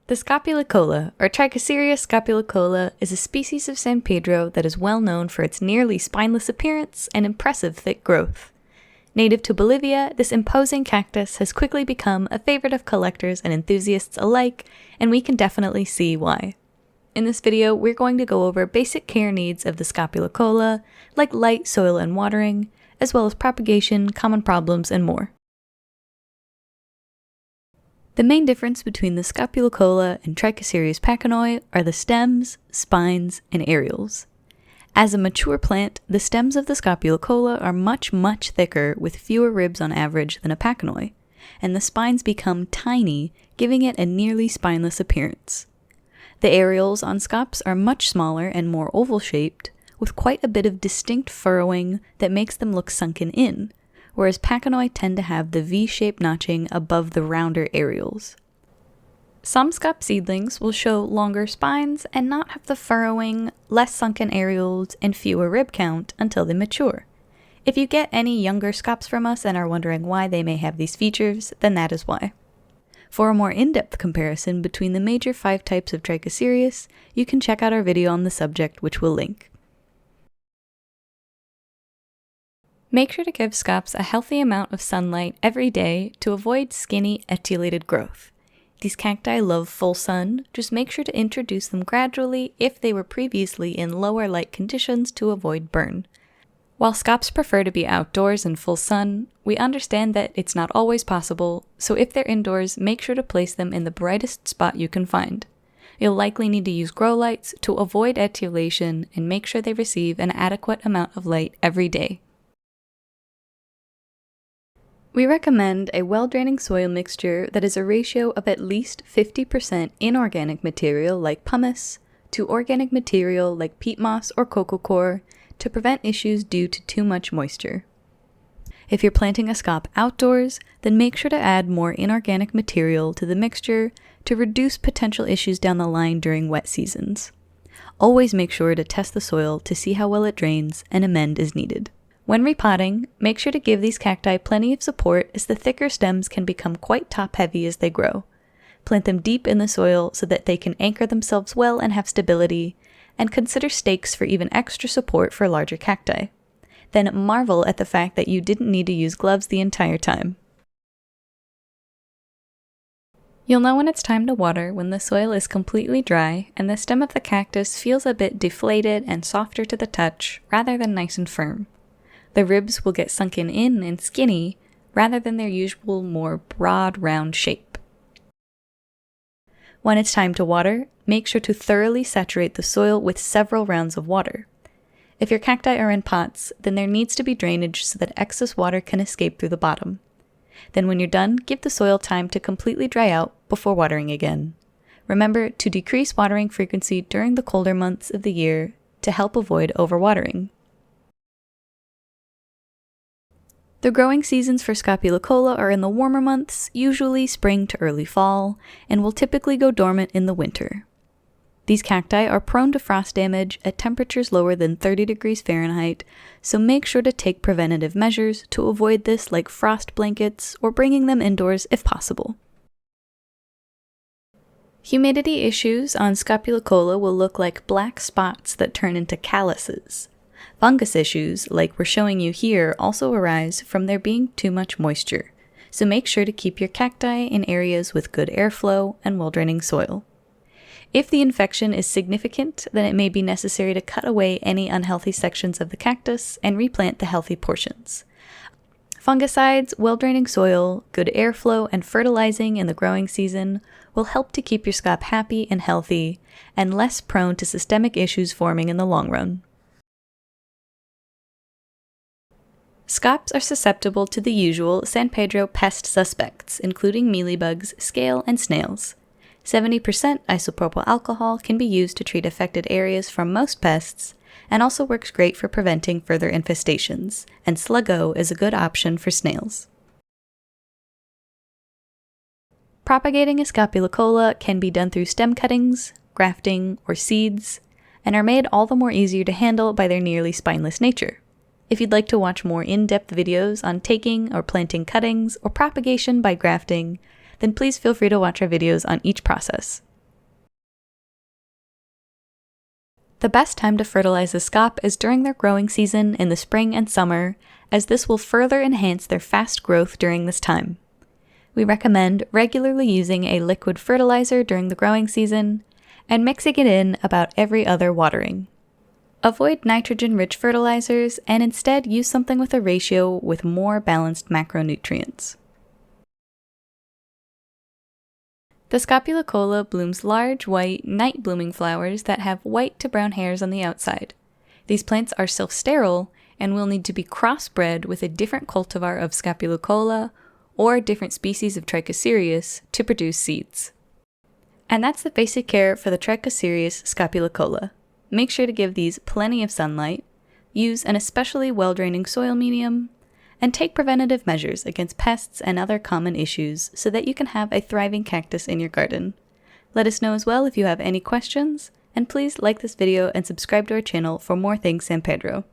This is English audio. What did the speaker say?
The Scopulicola, or Trichocereus Scopulicola, is a species of San Pedro that is well known for its nearly spineless appearance and impressive thick growth. Native to Bolivia, this imposing cactus has quickly become a favorite of collectors and enthusiasts alike, and we can definitely see why. In this video, we're going to go over basic care needs of the Scopulicola, like light, soil, and watering, as well as propagation, common problems, and more. The main difference between the Scopulicola and Trichocereus pachanoi are the stems, spines, and areoles. As a mature plant, the stems of the Scopulicola are much thicker with fewer ribs on average than a pachanoi, and the spines become tiny, giving it a nearly spineless appearance. The areoles on scops are much smaller and more oval-shaped, with quite a bit of distinct furrowing that makes them look sunken in, whereas pachanoi tend to have the V-shaped notching above the rounder areoles. Some scop seedlings will show longer spines and not have the furrowing, less sunken areoles, and fewer rib count until they mature. If you get any younger scops from us and are wondering why they may have these features, then that is why. For a more in-depth comparison between the major 5 types of Trichocereus, you can check out our video on the subject, which we'll link. Make sure to give scops a healthy amount of sunlight every day to avoid skinny, etiolated growth. These cacti love full sun, just make sure to introduce them gradually if they were previously in lower light conditions to avoid burn. While scops prefer to be outdoors in full sun, we understand that it's not always possible, so if they're indoors, make sure to place them in the brightest spot you can find. You'll likely need to use grow lights to avoid etiolation and make sure they receive an adequate amount of light every day. We recommend a well-draining soil mixture that is a ratio of at least 50% inorganic material like pumice to organic material like peat moss or coco coir to prevent issues due to too much moisture. If you're planting a scop outdoors, then make sure to add more inorganic material to the mixture to reduce potential issues down the line during wet seasons. Always make sure to test the soil to see how well it drains and amend as needed. When repotting, make sure to give these cacti plenty of support as the thicker stems can become quite top-heavy as they grow. Plant them deep in the soil so that they can anchor themselves well and have stability, and consider stakes for even extra support for larger cacti. Then marvel at the fact that you didn't need to use gloves the entire time. You'll know when it's time to water when the soil is completely dry and the stem of the cactus feels a bit deflated and softer to the touch rather than nice and firm. The ribs will get sunken in and skinny, rather than their usual more broad, round shape. When it's time to water, make sure to thoroughly saturate the soil with several rounds of water. If your cacti are in pots, then there needs to be drainage so that excess water can escape through the bottom. Then when you're done, give the soil time to completely dry out before watering again. Remember to decrease watering frequency during the colder months of the year to help avoid overwatering. The growing seasons for Scopulicola are in the warmer months, usually spring to early fall, and will typically go dormant in the winter. These cacti are prone to frost damage at temperatures lower than 30 degrees Fahrenheit, so make sure to take preventative measures to avoid this, like frost blankets or bringing them indoors if possible. Humidity issues on Scopulicola will look like black spots that turn into calluses. Fungus issues, like we're showing you here, also arise from there being too much moisture, so make sure to keep your cacti in areas with good airflow and well-draining soil. If the infection is significant, then it may be necessary to cut away any unhealthy sections of the cactus and replant the healthy portions. Fungicides, well-draining soil, good airflow, and fertilizing in the growing season will help to keep your scop happy and healthy, and less prone to systemic issues forming in the long run. Scops are susceptible to the usual San Pedro pest suspects, including mealybugs, scale, and snails. 70% isopropyl alcohol can be used to treat affected areas from most pests, and also works great for preventing further infestations, and Sluggo is a good option for snails. Propagating a Scopulicola can be done through stem cuttings, grafting, or seeds, and are made all the more easier to handle by their nearly spineless nature. If you'd like to watch more in-depth videos on taking or planting cuttings or propagation by grafting, then please feel free to watch our videos on each process. The best time to fertilize the Scop is during their growing season in the spring and summer, as this will further enhance their fast growth during this time. We recommend regularly using a liquid fertilizer during the growing season, and mixing it in about every other watering. Avoid nitrogen-rich fertilizers and instead use something with a ratio with more balanced macronutrients. The Scopulicola blooms large, white, night-blooming flowers that have white to brown hairs on the outside. These plants are self-sterile and will need to be crossbred with a different cultivar of Scopulicola or different species of Trichocereus to produce seeds. And that's the basic care for the Trichocereus Scopulicola. Make sure to give these plenty of sunlight, use an especially well-draining soil medium, and take preventative measures against pests and other common issues so that you can have a thriving cactus in your garden. Let us know as well if you have any questions, and please like this video and subscribe to our channel for more things San Pedro.